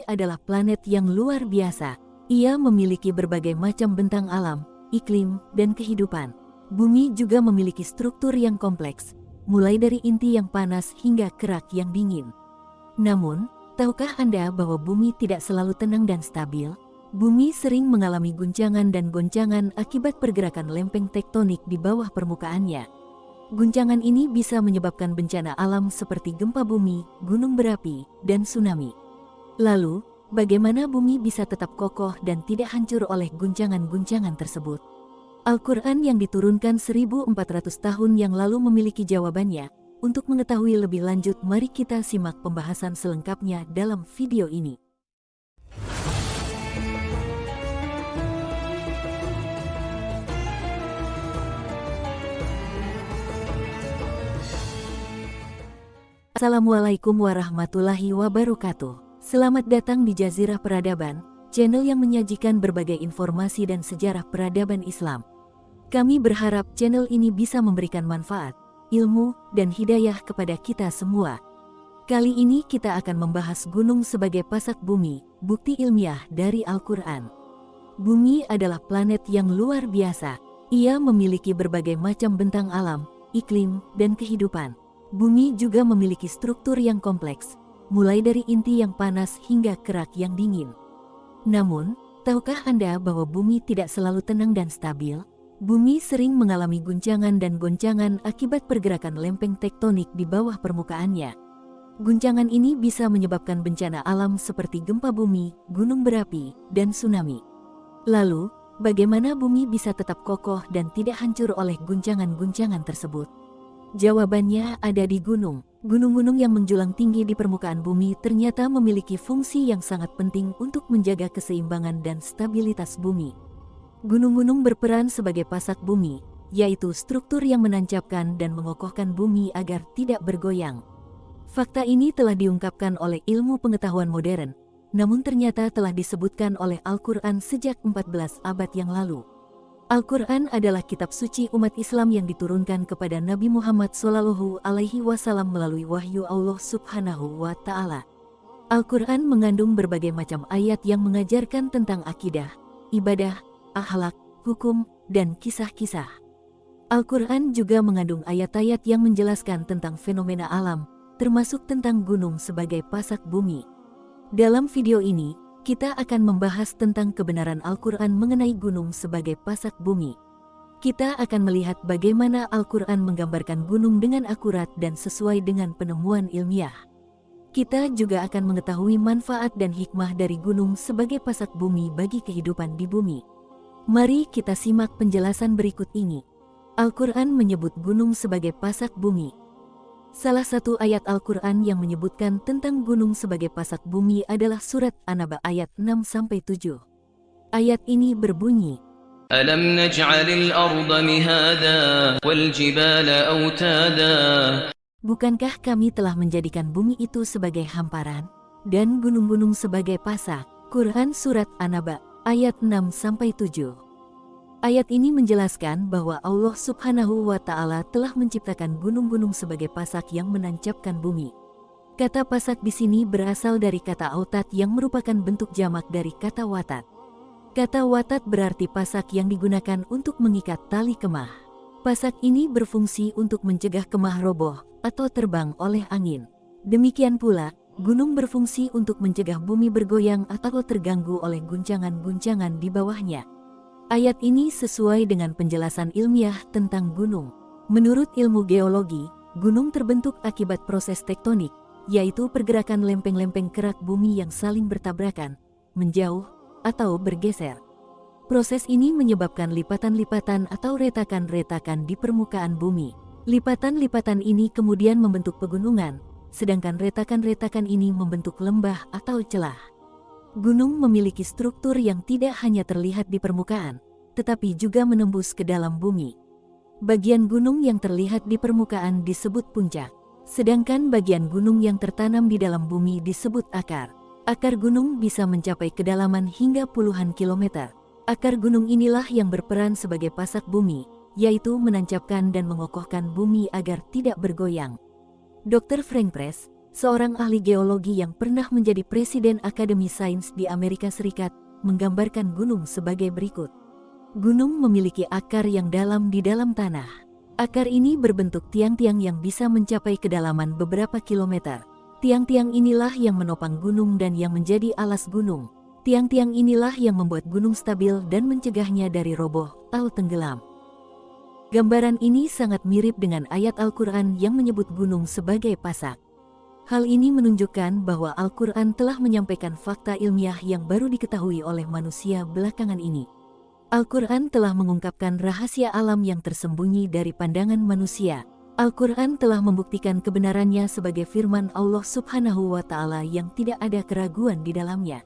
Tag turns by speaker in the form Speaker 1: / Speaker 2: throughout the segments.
Speaker 1: Bumi adalah planet yang luar biasa. Ia memiliki berbagai macam bentang alam, iklim, dan kehidupan. Bumi juga memiliki struktur yang kompleks, mulai dari inti yang panas hingga kerak yang dingin. Namun, tahukah Anda bahwa bumi tidak selalu tenang dan stabil? Bumi sering mengalami guncangan dan goncangan akibat pergerakan lempeng tektonik di bawah permukaannya. Guncangan ini bisa menyebabkan bencana alam seperti gempa bumi, gunung berapi, dan tsunami. Lalu, bagaimana bumi bisa tetap kokoh dan tidak hancur oleh guncangan-guncangan tersebut? Al-Quran yang diturunkan 1400 tahun yang lalu memiliki jawabannya. Untuk mengetahui lebih lanjut, mari kita simak pembahasan selengkapnya dalam video ini. Assalamualaikum warahmatullahi wabarakatuh. Selamat datang di Jazirah Peradaban, channel yang menyajikan berbagai informasi dan sejarah peradaban Islam. Kami berharap channel ini bisa memberikan manfaat, ilmu, dan hidayah kepada kita semua. Kali ini kita akan membahas gunung sebagai pasak bumi, bukti ilmiah dari Al-Quran. Bumi adalah planet yang luar biasa. Ia memiliki berbagai macam bentang alam, iklim, dan kehidupan. Bumi juga memiliki struktur yang kompleks, mulai dari inti yang panas hingga kerak yang dingin. Namun, tahukah Anda bahwa bumi tidak selalu tenang dan stabil? Bumi sering mengalami guncangan dan goncangan akibat pergerakan lempeng tektonik di bawah permukaannya. Guncangan ini bisa menyebabkan bencana alam seperti gempa bumi, gunung berapi, dan tsunami. Lalu, bagaimana bumi bisa tetap kokoh dan tidak hancur oleh guncangan-guncangan tersebut? Jawabannya ada di gunung. Gunung-gunung yang menjulang tinggi di permukaan bumi ternyata memiliki fungsi yang sangat penting untuk menjaga keseimbangan dan stabilitas bumi. Gunung-gunung berperan sebagai pasak bumi, yaitu struktur yang menancapkan dan mengokohkan bumi agar tidak bergoyang. Fakta ini telah diungkapkan oleh ilmu pengetahuan modern, namun ternyata telah disebutkan oleh Al-Quran sejak 14 abad yang lalu. Al-Quran adalah kitab suci umat Islam yang diturunkan kepada Nabi Muhammad SAW melalui wahyu Allah Subhanahu wa Ta'ala. Al-Quran mengandung berbagai macam ayat yang mengajarkan tentang akidah, ibadah, akhlak, hukum, dan kisah-kisah. Al-Quran juga mengandung ayat-ayat yang menjelaskan tentang fenomena alam, termasuk tentang gunung sebagai pasak bumi. Dalam video ini, kita akan membahas tentang kebenaran Al-Quran mengenai gunung sebagai pasak bumi. Kita akan melihat bagaimana Al-Quran menggambarkan gunung dengan akurat dan sesuai dengan penemuan ilmiah. Kita juga akan mengetahui manfaat dan hikmah dari gunung sebagai pasak bumi bagi kehidupan di bumi. Mari kita simak penjelasan berikut ini. Al-Quran menyebut gunung sebagai pasak bumi. Salah satu ayat Al-Quran yang menyebutkan tentang gunung sebagai pasak bumi adalah surat An-Naba ayat 6-7. Ayat ini berbunyi,
Speaker 2: Alam naj'alil arda mihada wal jibala autada.
Speaker 1: Bukankah kami telah menjadikan bumi itu sebagai hamparan dan gunung-gunung sebagai pasak? Quran surat An-Naba ayat 6-7. Ayat ini menjelaskan bahwa Allah Subhanahu wa Ta'ala telah menciptakan gunung-gunung sebagai pasak yang menancapkan bumi. Kata pasak di sini berasal dari kata autat yang merupakan bentuk jamak dari kata watat. Kata watat berarti pasak yang digunakan untuk mengikat tali kemah. Pasak ini berfungsi untuk mencegah kemah roboh atau terbang oleh angin. Demikian pula, gunung berfungsi untuk mencegah bumi bergoyang atau terganggu oleh guncangan-guncangan di bawahnya. Ayat ini sesuai dengan penjelasan ilmiah tentang gunung. Menurut ilmu geologi, gunung terbentuk akibat proses tektonik, yaitu pergerakan lempeng-lempeng kerak bumi yang saling bertabrakan, menjauh, atau bergeser. Proses ini menyebabkan lipatan-lipatan atau retakan-retakan di permukaan bumi. Lipatan-lipatan ini kemudian membentuk pegunungan, sedangkan retakan-retakan ini membentuk lembah atau celah. Gunung memiliki struktur yang tidak hanya terlihat di permukaan, tetapi juga menembus ke dalam bumi. Bagian gunung yang terlihat di permukaan disebut puncak, sedangkan bagian gunung yang tertanam di dalam bumi disebut akar. Akar gunung bisa mencapai kedalaman hingga puluhan kilometer. Akar gunung inilah yang berperan sebagai pasak bumi, yaitu menancapkan dan mengokohkan bumi agar tidak bergoyang. Dr. Frank Press, seorang ahli geologi yang pernah menjadi Presiden Akademi Sains di Amerika Serikat, menggambarkan gunung sebagai berikut. Gunung memiliki akar yang dalam di dalam tanah. Akar ini berbentuk tiang-tiang yang bisa mencapai kedalaman beberapa kilometer. Tiang-tiang inilah yang menopang gunung dan yang menjadi alas gunung. Tiang-tiang inilah yang membuat gunung stabil dan mencegahnya dari roboh atau tenggelam. Gambaran ini sangat mirip dengan ayat Al-Quran yang menyebut gunung sebagai pasak. Hal ini menunjukkan bahwa Al-Quran telah menyampaikan fakta ilmiah yang baru diketahui oleh manusia belakangan ini. Al-Quran telah mengungkapkan rahasia alam yang tersembunyi dari pandangan manusia. Al-Quran telah membuktikan kebenarannya sebagai firman Allah Subhanahu wa Ta'ala yang tidak ada keraguan di dalamnya.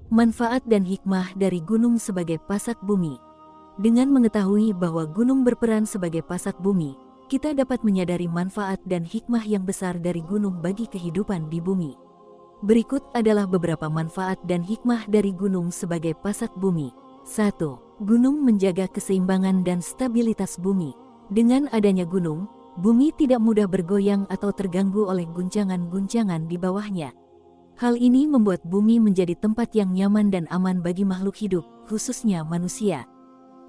Speaker 1: Manfaat dan hikmah dari gunung sebagai pasak bumi. Dengan mengetahui bahwa gunung berperan sebagai pasak bumi, kita dapat menyadari manfaat dan hikmah yang besar dari gunung bagi kehidupan di bumi. Berikut adalah beberapa manfaat dan hikmah dari gunung sebagai pasak bumi. 1. Gunung menjaga keseimbangan dan stabilitas bumi. Dengan adanya gunung, bumi tidak mudah bergoyang atau terganggu oleh guncangan-guncangan di bawahnya. Hal ini membuat bumi menjadi tempat yang nyaman dan aman bagi makhluk hidup, khususnya manusia.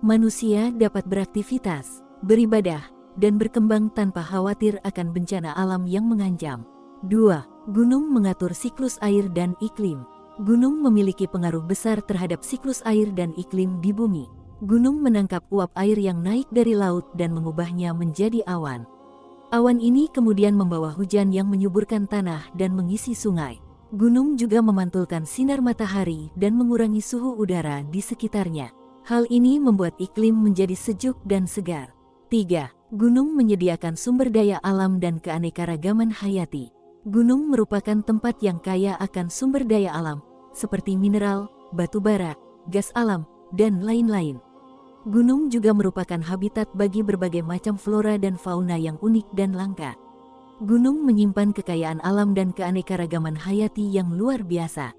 Speaker 1: Manusia dapat beraktivitas, beribadah, dan berkembang tanpa khawatir akan bencana alam yang mengancam. 2. Gunung mengatur siklus air dan iklim. Gunung memiliki pengaruh besar terhadap siklus air dan iklim di bumi. Gunung menangkap uap air yang naik dari laut dan mengubahnya menjadi awan. Awan ini kemudian membawa hujan yang menyuburkan tanah dan mengisi sungai. Gunung juga memantulkan sinar matahari dan mengurangi suhu udara di sekitarnya. Hal ini membuat iklim menjadi sejuk dan segar. 3. Gunung menyediakan sumber daya alam dan keanekaragaman hayati. Gunung merupakan tempat yang kaya akan sumber daya alam, seperti mineral, batu bara, gas alam, dan lain-lain. Gunung juga merupakan habitat bagi berbagai macam flora dan fauna yang unik dan langka. Gunung menyimpan kekayaan alam dan keanekaragaman hayati yang luar biasa.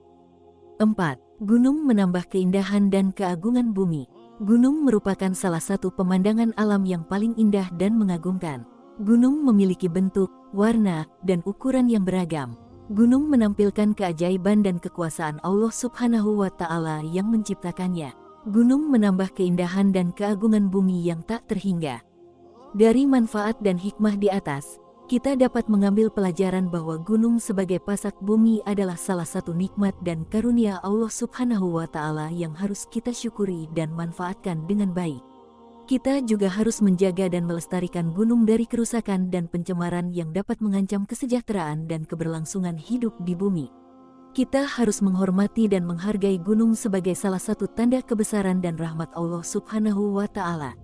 Speaker 1: 4. Gunung menambah keindahan dan keagungan bumi. Gunung merupakan salah satu pemandangan alam yang paling indah dan mengagumkan. Gunung memiliki bentuk, warna, dan ukuran yang beragam. Gunung menampilkan keajaiban dan kekuasaan Allah Subhanahu wa Ta'ala yang menciptakannya. Gunung menambah keindahan dan keagungan bumi yang tak terhingga. Dari manfaat dan hikmah di atas, kita dapat mengambil pelajaran bahwa gunung sebagai pasak bumi adalah salah satu nikmat dan karunia Allah Subhanahu wa Ta'ala yang harus kita syukuri dan manfaatkan dengan baik. Kita juga harus menjaga dan melestarikan gunung dari kerusakan dan pencemaran yang dapat mengancam kesejahteraan dan keberlangsungan hidup di bumi. Kita harus menghormati dan menghargai gunung sebagai salah satu tanda kebesaran dan rahmat Allah Subhanahu wa Ta'ala.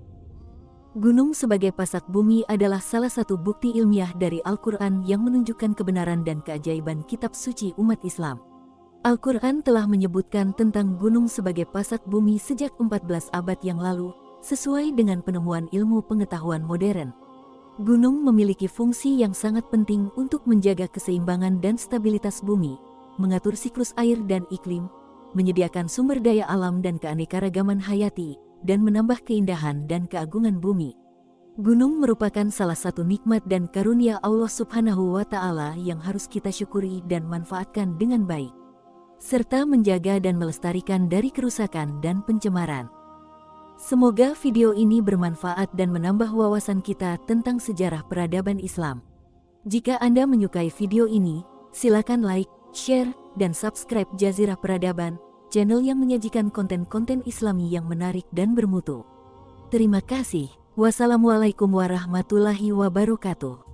Speaker 1: Gunung sebagai pasak bumi adalah salah satu bukti ilmiah dari Al-Quran yang menunjukkan kebenaran dan keajaiban kitab suci umat Islam. Al-Quran telah menyebutkan tentang gunung sebagai pasak bumi sejak 14 abad yang lalu, sesuai dengan penemuan ilmu pengetahuan modern. Gunung memiliki fungsi yang sangat penting untuk menjaga keseimbangan dan stabilitas bumi, mengatur siklus air dan iklim, menyediakan sumber daya alam dan keanekaragaman hayati, dan menambah keindahan dan keagungan bumi. Gunung merupakan salah satu nikmat dan karunia Allah Subhanahu wa Ta'ala yang harus kita syukuri dan manfaatkan dengan baik, serta menjaga dan melestarikan dari kerusakan dan pencemaran. Semoga video ini bermanfaat dan menambah wawasan kita tentang sejarah peradaban Islam. Jika Anda menyukai video ini, silakan like, share, dan subscribe Jazirah Peradaban, channel yang menyajikan konten-konten Islami yang menarik dan bermutu. Terima kasih. Wassalamualaikum warahmatullahi wabarakatuh.